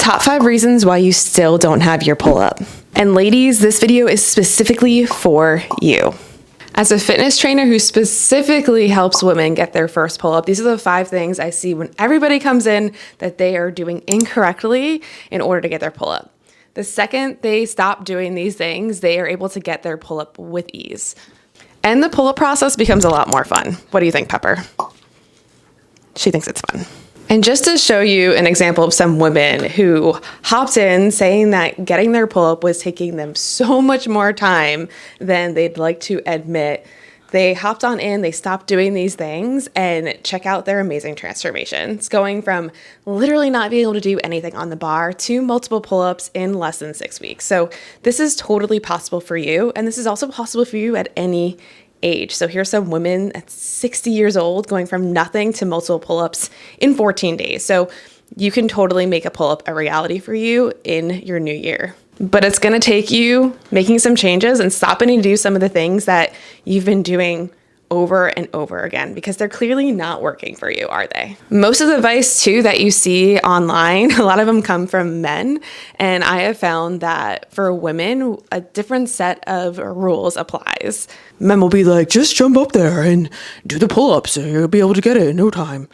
top 5 reasons why you still don't have your pull-up. And ladies, this video is specifically for you. As a fitness trainer who specifically helps women get their first pull-up, these are the 5 things I see when everybody comes in that they are doing incorrectly in order to get their pull-up. The second they stop doing these things, they are able to get their pull-up with ease. And the pull-up process becomes a lot more fun. What do you think, Pepper? She thinks it's fun. And just to show you an example of some women who hopped in saying that getting their pull-up was taking them so much more time than they'd like to admit, they hopped on in, they stopped doing these things, and check out their amazing transformations, going from literally not being able to do anything on the bar to multiple pull-ups in less than 6 weeks. So this is totally possible for you, and this is also possible for you at any age. So here's some women at 60 years old going from nothing to multiple pull-ups in 14 days. So you can totally make a pull-up a reality for you in your new year. But it's going to take you making some changes and stopping to do some of the things that you've been doing over and over again, because they're clearly not working for you, are they? Most of the advice too that you see online, a lot of them come from men. And I have found that for women, a different set of rules applies. Men will be like, just jump up there and do the pull-ups and you'll be able to get it in no time.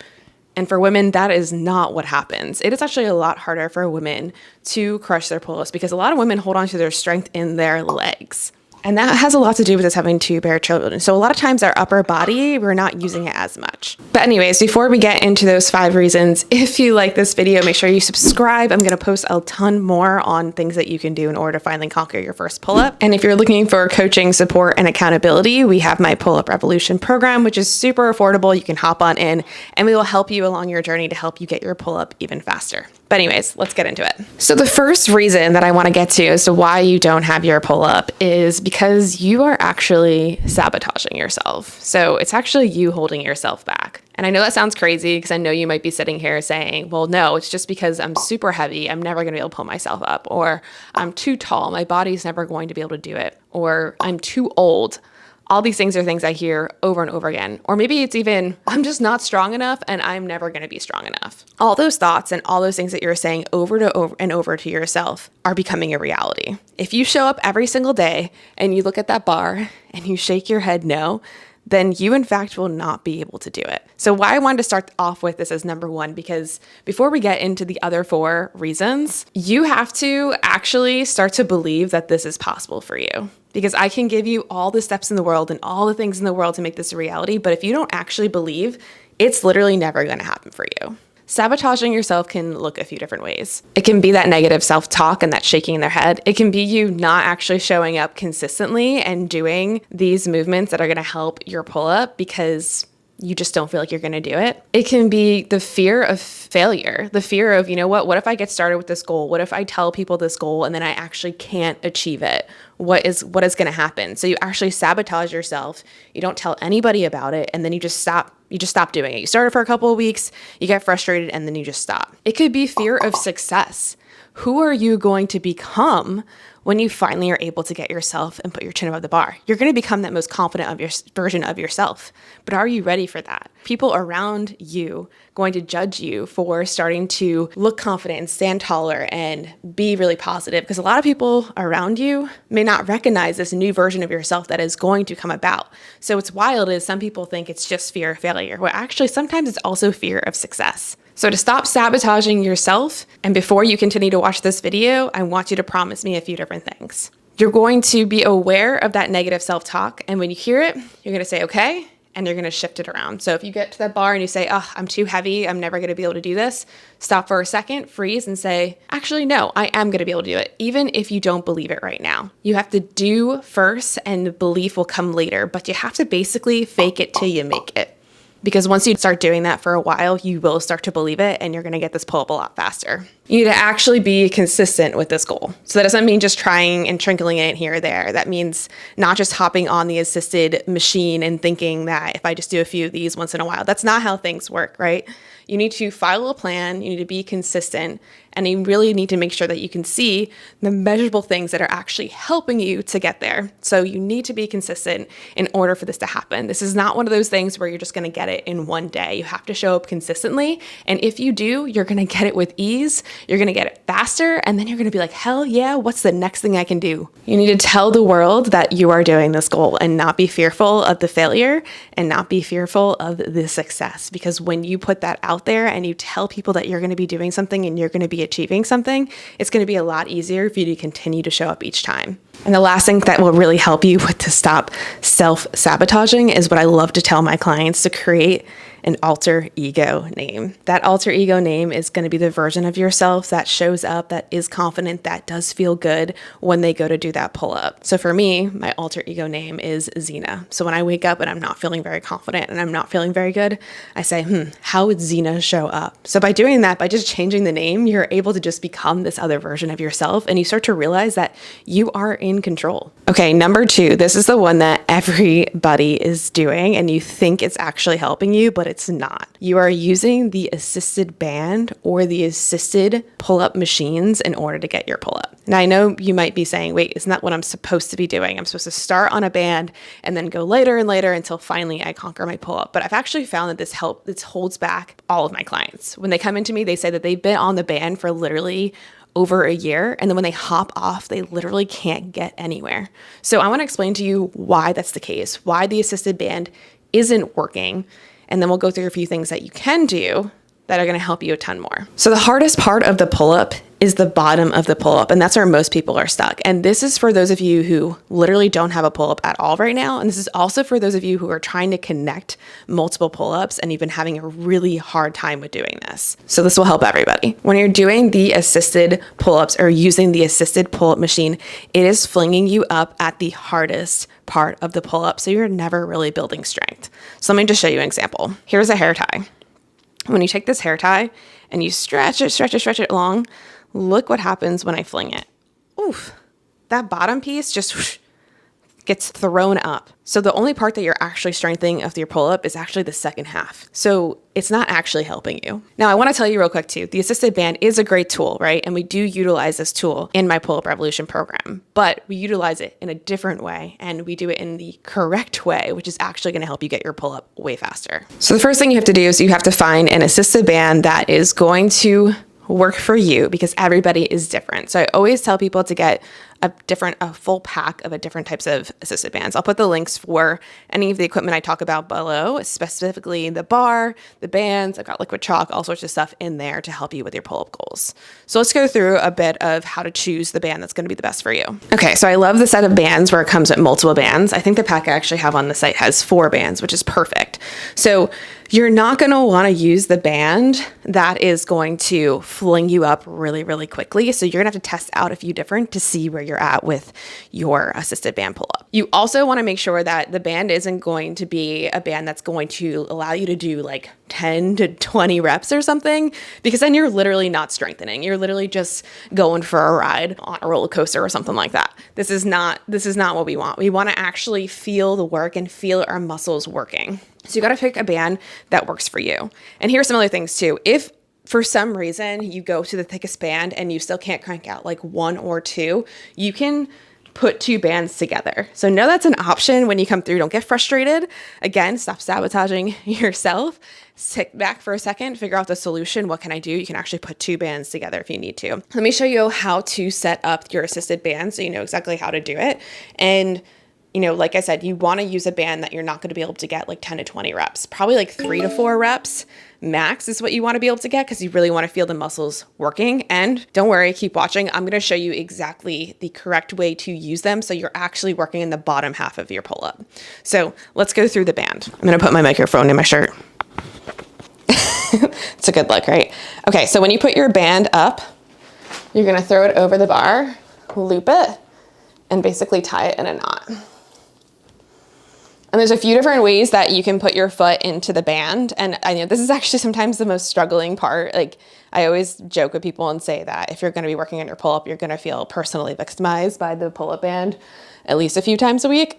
And for women, that is not what happens. It is actually a lot harder for women to crush their pull-ups because a lot of women hold on to their strength in their legs. And that has a lot to do with us having 2 bear children. So a lot of times our upper body, we're not using it as much. But anyways, before we get into those 5 reasons, if you like this video, make sure you subscribe. I'm going to post a ton more on things that you can do in order to finally conquer your first pull-up. And if you're looking for coaching, support, and accountability, we have my Pull-Up Revolution program, which is super affordable. You can hop on in and we will help you along your journey to help you get your pull-up even faster. But anyways, let's get into it. So the first reason that I want to get to as to why you don't have your pull-up is because you are actually sabotaging yourself. So it's actually you holding yourself back. And I know that sounds crazy because I know you might be sitting here saying, well, no, it's just because I'm super heavy. I'm never going to be able to pull myself up, or I'm too tall. My body's never going to be able to do it, or I'm too old. All these things are things I hear over and over again. Or maybe it's even, I'm just not strong enough and I'm never going to be strong enough. All those thoughts and all those things that you're saying over and over to yourself are becoming a reality. If you show up every single day and you look at that bar and you shake your head no, then you in fact will not be able to do it. So why I wanted to start off with this as number 1, because before we get into the other 4 reasons, you have to actually start to believe that this is possible for you. Because I can give you all the steps in the world and all the things in the world to make this a reality, but if you don't actually believe, it's literally never going to happen for you. Sabotaging yourself can look a few different ways. It can be that negative self-talk and that shaking in their head. It can be you not actually showing up consistently and doing these movements that are going to help your pull-up because you just don't feel like you're going to do it. It can be the fear of failure, the fear of, you know what if I get started with this goal? What if I tell people this goal and then I actually can't achieve it? What is going to happen? So you actually sabotage yourself. You don't tell anybody about it. And then you just stop doing it. You started for a couple of weeks, you get frustrated, and then you just stop. It could be fear of success. Who are you going to become when you finally are able to get yourself and put your chin above the bar? You're going to become that most confident of your version of yourself. But are you ready for that? People around you going to judge you for starting to look confident and stand taller and be really positive, because a lot of people around you may not recognize this new version of yourself that is going to come about. So what's wild is some people think it's just fear of failure. Well, actually, sometimes it's also fear of success. So to stop sabotaging yourself, and before you continue to watch this video, I want you to promise me a few different things. You're going to be aware of that negative self-talk, and when you hear it, you're going to say, okay, and you're going to shift it around. So if you get to that bar and you say, oh, I'm too heavy, I'm never going to be able to do this, stop for a second, freeze, and say, actually, no, I am going to be able to do it, even if you don't believe it right now. You have to do first, and belief will come later, but you have to basically fake it till you make it. Because once you start doing that for a while, you will start to believe it and you're going to get this pull-up a lot faster. You need to actually be consistent with this goal. So that doesn't mean just trying and trickling it here or there. That means not just hopping on the assisted machine and thinking that if I just do a few of these once in a while. That's not how things work, right? You need to follow a plan, you need to be consistent, And you really need to make sure that you can see the measurable things that are actually helping you to get there. So you need to be consistent in order for this to happen. This is not one of those things where you're just going to get it in one day. You have to show up consistently. And if you do, you're going to get it with ease. You're going to get it faster. And then you're going to be like, hell yeah, what's the next thing I can do? You need to tell the world that you are doing this goal and not be fearful of the failure and not be fearful of the success. Because when you put that out there and you tell people that you're going to be doing something and you're going to be achieving something, it's going to be a lot easier for you to continue to show up each time. And the last thing that will really help you to stop self-sabotaging is what I love to tell my clients: to create an alter ego name. That alter ego name is going to be the version of yourself that shows up, that is confident, that does feel good when they go to do that pull-up. So for me, my alter ego name is Zena. So when I wake up and I'm not feeling very confident and I'm not feeling very good, I say, how would Zena show up? So by doing that, by just changing the name, you're able to just become this other version of yourself, and you start to realize that you are in control. Okay, number 2, this is the one that everybody is doing and you think it's actually helping you, but it's not. You are using the assisted band or the assisted pull-up machines in order to get your pull-up. Now, I know you might be saying, wait, isn't that what I'm supposed to be doing? I'm supposed to start on a band and then go later and later until finally I conquer my pull-up. But I've actually found that this holds back all of my clients. When they come into me, they say that they've been on the band for literally over a year, and then when they hop off, they literally can't get anywhere. So I want to explain to you why that's the case, why the assisted band isn't working, and then we'll go through a few things that you can do that are going to help you a ton more. So the hardest part of the pull-up is the bottom of the pull-up, and that's where most people are stuck. And this is for those of you who literally don't have a pull-up at all right now, and this is also for those of you who are trying to connect multiple pull-ups and you've been having a really hard time with doing this. So this will help everybody. When you're doing the assisted pull-ups or using the assisted pull-up machine, it is flinging you up at the hardest part of the pull-up, so you're never really building strength. So let me just show you an example. Here's a hair tie. When you take this hair tie and you stretch it long, look what happens when I fling it. Oof, that bottom piece just gets thrown up. So the only part that you're actually strengthening of your pull-up is actually the second half. So it's not actually helping you. Now, I want to tell you real quick too, the assisted band is a great tool, right? And we do utilize this tool in my Pull-Up Revolution program, but we utilize it in a different way, and we do it in the correct way, which is actually going to help you get your pull-up way faster. So the first thing you have to do is you have to find an assisted band that is going to work for you, because everybody is different. So I always tell people to get a full pack of different types of assisted bands. I'll put the links for any of the equipment I talk about below, specifically the bar, the bands. I've got liquid chalk, all sorts of stuff in there to help you with your pull-up goals. So let's go through a bit of how to choose the band that's going to be the best for you. Okay, so I love the set of bands where it comes with multiple bands. I think the pack I actually have on the site has 4 bands, which is perfect. So you're not going to want to use the band that is going to fling you up really, really quickly. So you're going to have to test out a few different to see where you're at with your assisted band pull-up. You also want to make sure that the band isn't going to be a band that's going to allow you to do like 10 to 20 reps or something, because then you're literally not strengthening. You're literally just going for a ride on a roller coaster or something like that. This is not what we want. We want to actually feel the work and feel our muscles working. So you got to pick a band that works for you. And here's some other things too. If for some reason you go to the thickest band and you still can't crank out like 1 or 2, you can put 2 bands together. So know that's an option when you come through. Don't get frustrated. Again, stop sabotaging yourself. Sit back for a second, figure out the solution. What can I do? You can actually put 2 bands together if you need to. Let me show you how to set up your assisted band so you know exactly how to do it. And like I said, you want to use a band that you're not going to be able to get like 10 to 20 reps. Probably like 3 to 4 reps max is what you want to be able to get, because you really want to feel the muscles working. And don't worry, keep watching. I'm going to show you exactly the correct way to use them so you're actually working in the bottom half of your pull-up. So let's go through the band. I'm going to put my microphone in my shirt. It's a good look, right? Okay, so when you put your band up, you're going to throw it over the bar, loop it, and basically tie it in a knot. And there's a few different ways that you can put your foot into the band. And I know this is actually sometimes the most struggling part. Like, I always joke with people and say that if you're going to be working on your pull-up, you're going to feel personally victimized by the pull-up band at least a few times a week.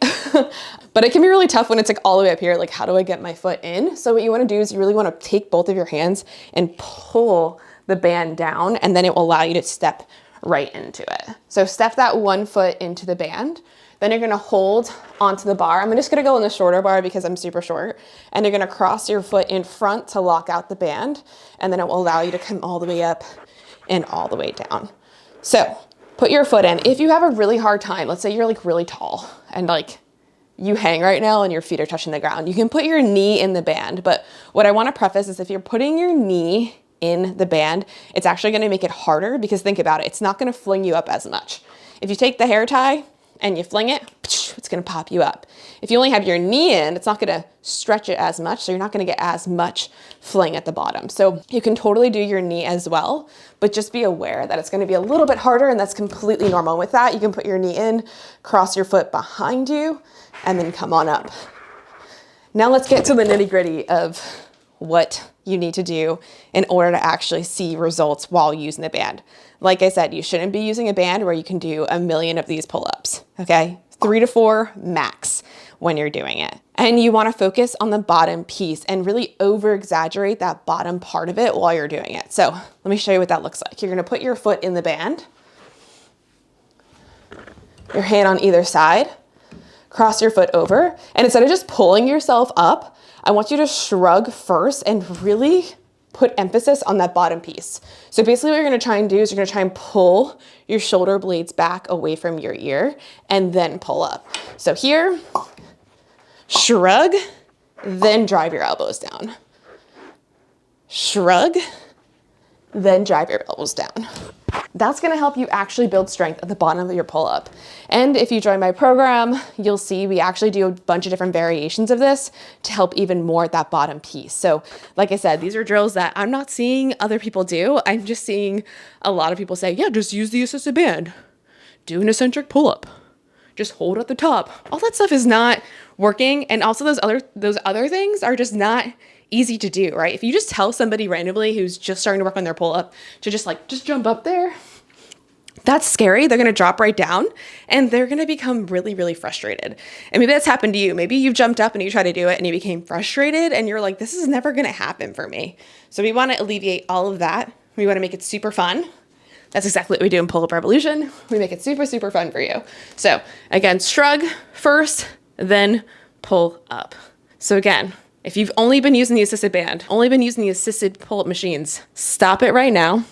But it can be really tough when it's like all the way up here. Like, how do I get my foot in? So what you want to do is you really want to take both of your hands and pull the the band down, and then it will allow you to step right into it. So step that one foot into the band. Then you're gonna hold onto the bar. I'm just gonna go in the shorter bar because I'm super short. And you're gonna cross your foot in front to lock out the band. And then it will allow you to come all the way up and all the way down. So put your foot in. If you have a really hard time, let's say you're like really tall and like you hang right now and your feet are touching the ground, you can put your knee in the band. But what I wanna preface is if you're putting your knee in the band, it's actually gonna make it harder because think about it, it's not gonna fling you up as much. If you take the hair tie and you fling it, it's gonna pop you up. If you only have your knee in, it's not gonna stretch it as much, so you're not gonna get as much fling at the bottom. So you can totally do your knee as well, but just be aware that it's gonna be a little bit harder, and that's completely normal. With that, you can put your knee in, cross your foot behind you, and then come on up. Now let's get to the nitty-gritty of what you need to do in order to actually see results while using the band. Like I said, you shouldn't be using a band where you can do 1,000,000 of these pull-ups, okay? 3 to 4 max when you're doing it. And you wanna focus on the bottom piece and really over-exaggerate that bottom part of it while you're doing it. So let me show you what that looks like. You're gonna put your foot in the band, your hand on either side, cross your foot over, and instead of just pulling yourself up, I want you to shrug first and really put emphasis on that bottom piece. So basically what you're gonna try and do is you're gonna try and pull your shoulder blades back away from your ear and then pull up. So here, shrug, then drive your elbows down. Shrug, then drive your elbows down. That's gonna help you actually build strength at the bottom of your pull-up. And if you join my program, you'll see we actually do a bunch of different variations of this to help even more at that bottom piece. So like I said, these are drills that I'm not seeing other people do. I'm just seeing a lot of people say, yeah, just use the assisted band. Do an eccentric pull-up. Just hold at the top. All that stuff is not working. And also those other things are just not easy to do, right? If you just tell somebody randomly who's just starting to work on their pull-up to just jump up there, that's scary. They're gonna drop right down and they're gonna become really, really frustrated. And maybe that's happened to you. Maybe you've jumped up and you try to do it and you became frustrated and you're like, this is never gonna happen for me. So we wanna alleviate all of that. We wanna make it super fun. That's exactly what we do in Pull-Up Revolution. We make it super, super fun for you. So again, shrug first, then pull up. So again, if you've only been using the assisted band, only been using the assisted pull-up machines, stop it right now.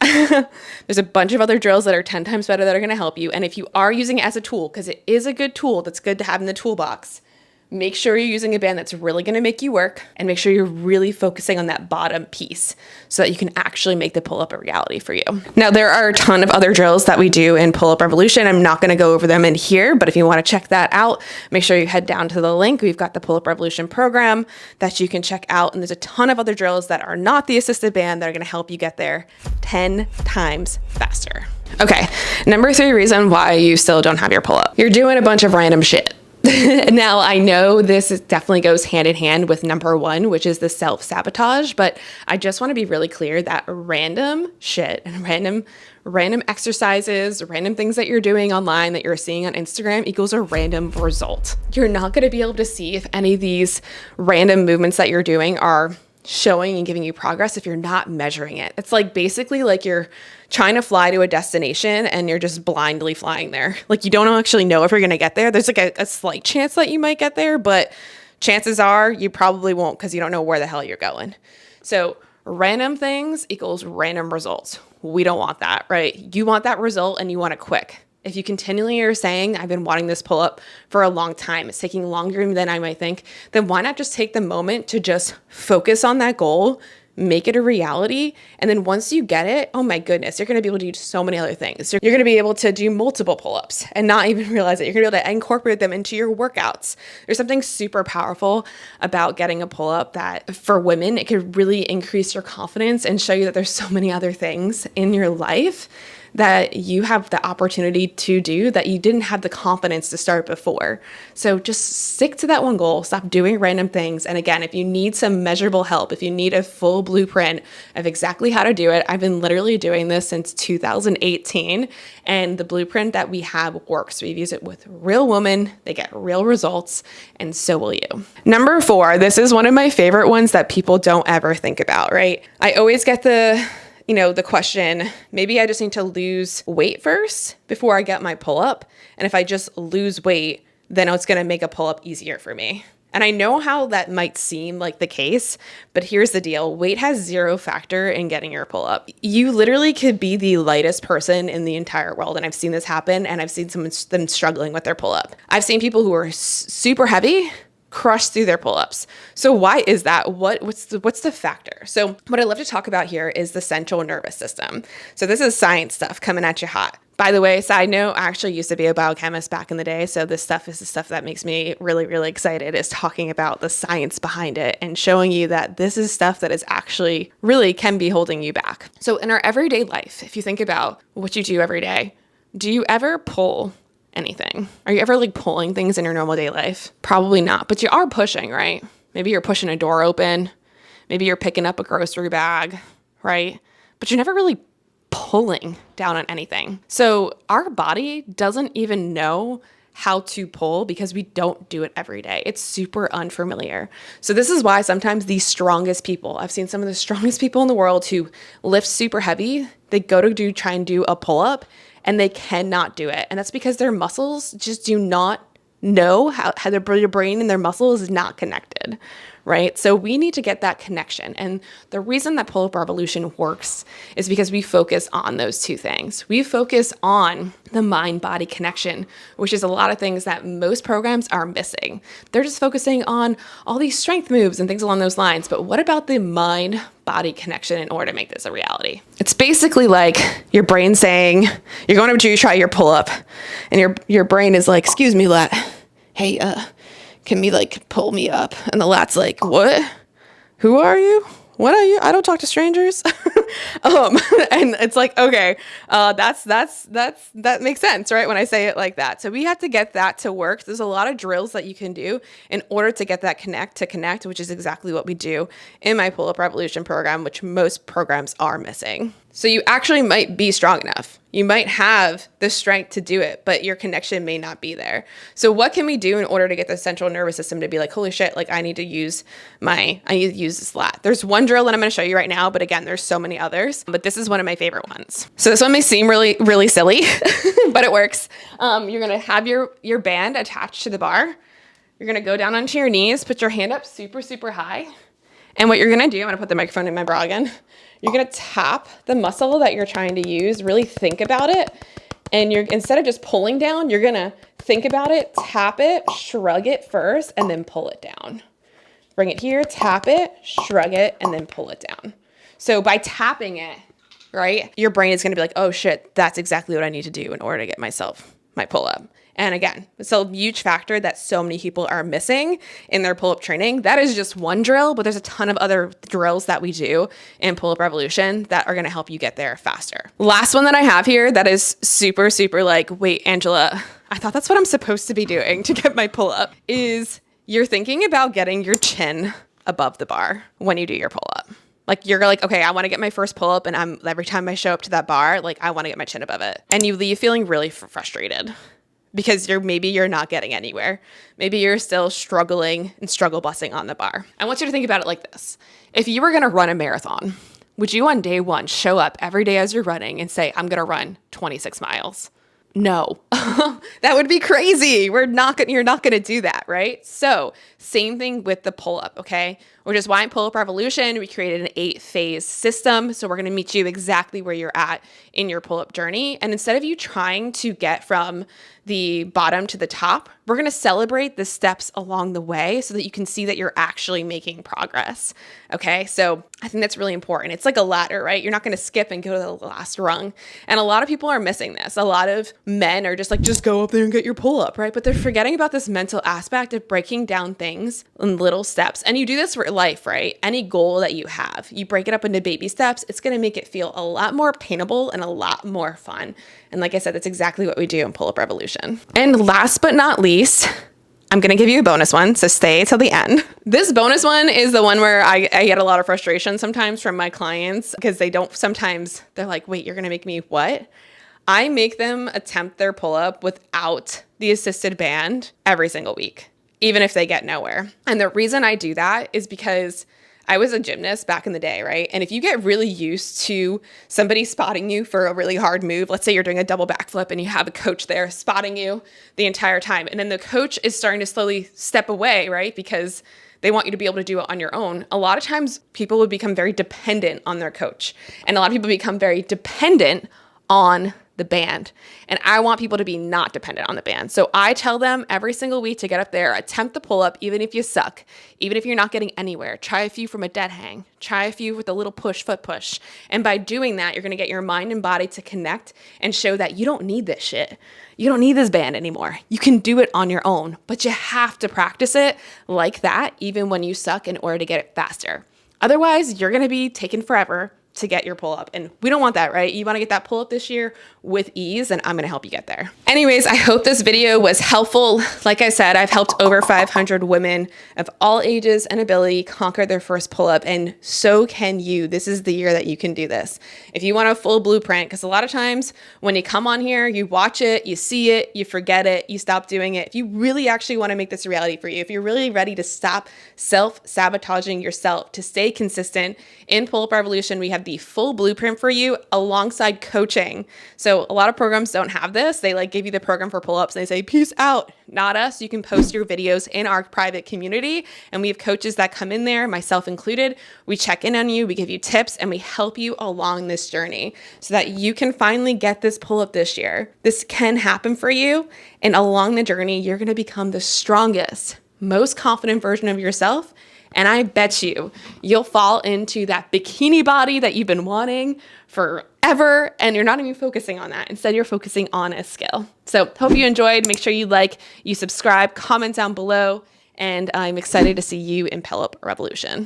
There's a bunch of other drills that are 10 times better that are gonna help you. And if you are using it as a tool, because it is a good tool that's good to have in the toolbox, make sure you're using a band that's really gonna make you work, and make sure you're really focusing on that bottom piece so that you can actually make the pull-up a reality for you. Now, there are a ton of other drills that we do in Pull-Up Revolution. I'm not gonna go over them in here, but if you wanna check that out, make sure you head down to the link. We've got the Pull-Up Revolution program that you can check out, and there's a ton of other drills that are not the assisted band that are gonna help you get there 10 times faster. Okay, number 3 reason why you still don't have your pull-up. You're doing a bunch of random shit. Now, I know definitely goes hand in hand with number 1, which is the self-sabotage, but I just want to be really clear that random shit and random exercises, random things that you're doing online that you're seeing on Instagram equals a random result. You're not going to be able to see if any of these random movements that you're doing are showing and giving you progress if you're not measuring it. It's like basically like you're trying to fly to a destination and you're just blindly flying there. Like you don't actually know if you're going to get there. There's like a slight chance that you might get there, but chances are you probably won't because you don't know where the hell you're going. So random things equals random results. We don't want that, right? You want that result and you want it quick. If you continually are saying, I've been wanting this pull up for a long time, it's taking longer than I might think, then why not just take the moment to just focus on that goal, make it a reality. And then once you get it, oh my goodness, you're going to be able to do so many other things. You're going to be able to do multiple pull-ups and not even realize it. You're going to be able to incorporate them into your workouts. There's something super powerful about getting a pull-up that for women, it could really increase your confidence and show you that there's so many other things in your life that you have the opportunity to do that you didn't have the confidence to start before. So just stick to that one goal, stop doing random things. And again, if you need some measurable help, if you need a full blueprint of exactly how to do it, I've been literally doing this since 2018 and the blueprint that we have works. We've used it with real women, they get real results, and so will you. Number 4, this is one of my favorite ones that people don't ever think about, right? I always get the the question, maybe I just need to lose weight first before I get my pull-up. And if I just lose weight, then it's going to make a pull-up easier for me. And I know how that might seem like the case, but here's the deal. Weight has zero factor in getting your pull-up. You literally could be the lightest person in the entire world. And I've seen this happen, and I've seen them struggling with their pull-up. I've seen people who are super heavy crush through their pull-ups. So why is that? What's the factor? So what I love to talk about here is the central nervous system. So this is science stuff coming at you hot. By the way, side note, I actually used to be a biochemist back in the day. So this stuff is the stuff that makes me really, really excited, is talking about the science behind it and showing you that this is stuff that is actually really can be holding you back. So in our everyday life, if you think about what you do every day, do you ever pull anything? Are you ever pulling things in your normal day life? Probably not, but you are pushing, right? Maybe you're pushing a door open. Maybe you're picking up a grocery bag, right? But you're never really pulling down on anything. So our body doesn't even know how to pull because we don't do it every day. It's super unfamiliar. So this is why sometimes the strongest people, I've seen some of the strongest people in the world who lift super heavy, they go to try and do a pull-up and they cannot do it. And that's because their muscles just do not know how their brain and their muscles is not connected, right? So we need to get that connection. And the reason that pull-up revolution works is because we focus on those two things. We focus on the mind-body connection, which is a lot of things that most programs are missing. They're just focusing on all these strength moves and things along those lines. But what about the mind-body connection in order to make this a reality? It's basically like your brain saying, you're going up to try your pull-up, and your brain is like, excuse me, lat, hey, can we pull me up? And the lat's like, what? Who are you? What are you? I don't talk to strangers. And it's like, okay, that makes sense, right? When I say it like that. So we have to get that to work. There's a lot of drills that you can do in order to get that connect, which is exactly what we do in my Pull-Up Revolution program, which most programs are missing. So you actually might be strong enough. You might have the strength to do it, but your connection may not be there. So what can we do in order to get the central nervous system to be like, holy shit, I need to use this lat. There's one drill that I'm going to show you right now, but again, there's so many others, but this is one of my favorite ones. So this one may seem really, really silly, but it works. You're going to have your band attached to the bar. You're going to go down onto your knees, put your hand up super, super high. And what you're going to do, I'm going to put the microphone in my bra again. You're going to tap the muscle that you're trying to use, really think about it. And instead of just pulling down, you're going to think about it, tap it, shrug it first, and then pull it down. Bring it here, tap it, shrug it, and then pull it down. So by tapping it, right, your brain is going to be like, oh shit, that's exactly what I need to do in order to get myself my pull-up. And again, it's a huge factor that so many people are missing in their pull-up training. That is just one drill, but there's a ton of other drills that we do in Pull-Up Revolution that are going to help you get there faster. Last one that I have here that is super, super wait, Angela, I thought that's what I'm supposed to be doing to get my pull-up, is you're thinking about getting your chin above the bar when you do your pull-up. You're like, okay, I want to get my first pull-up, and every time I show up to that bar, I want to get my chin above it. And you leave feeling really frustrated. Because maybe you're not getting anywhere. Maybe you're still struggling and struggle busting on the bar. I want you to think about it like this. If you were going to run a marathon, would you on day one show up every day as you're running and say, I'm going to run 26 miles? No, that would be crazy. You're not going to do that, right? So same thing with the pull-up, okay? Which is why in Pull-Up Revolution, we created an 8-phase system. So we're going to meet you exactly where you're at in your pull-up journey. And instead of you trying to get from the bottom to the top, we're going to celebrate the steps along the way so that you can see that you're actually making progress. Okay. So I think that's really important. It's like a ladder, right? You're not going to skip and go to the last rung. And a lot of people are missing this. A lot of men are just go up there and get your pull up, right? But they're forgetting about this mental aspect of breaking down things in little steps. And you do this for life, right? Any goal that you have, you break it up into baby steps. It's going to make it feel a lot more attainable and a lot more fun. And like I said, that's exactly what we do in Pull-Up Revolution. And last but not least, I'm going to give you a bonus one, so stay till the end. This bonus one is the one where I get a lot of frustration sometimes from my clients because they're like, wait, you're going to make me what? I make them attempt their pull-up without the assisted band every single week, even if they get nowhere. And the reason I do that is because I was a gymnast back in the day, right? And if you get really used to somebody spotting you for a really hard move, let's say you're doing a double backflip and you have a coach there spotting you the entire time, and then the coach is starting to slowly step away, right? Because they want you to be able to do it on your own. A lot of times people would become very dependent on their coach, and a lot of people become very dependent on the band. And I want people to be not dependent on the band. So I tell them every single week to get up there, attempt the pull up, even if you suck, even if you're not getting anywhere. Try a few from a dead hang, try a few with a little push, foot push. And by doing that, you're going to get your mind and body to connect and show that you don't need this shit. You don't need this band anymore. You can do it on your own, but you have to practice it like that, even when you suck, in order to get it faster. Otherwise, you're going to be taking forever to get your pull up. And we don't want that, right? You want to get that pull up this year with ease, and I'm going to help you get there. Anyways, I hope this video was helpful. Like I said, I've helped over 500 women of all ages and ability conquer their first pull up, and so can you. This is the year that you can do this. If you want a full blueprint, because a lot of times when you come on here, you watch it, you see it, you forget it, you stop doing it. If you really actually want to make this a reality for you, if you're really ready to stop self-sabotaging yourself, to stay consistent in Pull Up Revolution, we have the full blueprint for you alongside coaching. So a lot of programs don't have this. They like give you the program for pull-ups and they say, peace out. Not us. You can post your videos in our private community, and we have coaches that come in there, myself included. We check in on you, we give you tips, and we help you along this journey so that you can finally get this pull-up this year. This can happen for you, and along the journey, you're going to become the strongest, most confident version of yourself. And I bet you'll fall into that bikini body that you've been wanting forever, and you're not even focusing on that. Instead, you're focusing on a skill. So hope you enjoyed. Make sure you like, you subscribe, comment down below, and I'm excited to see you in Pull Up Revolution.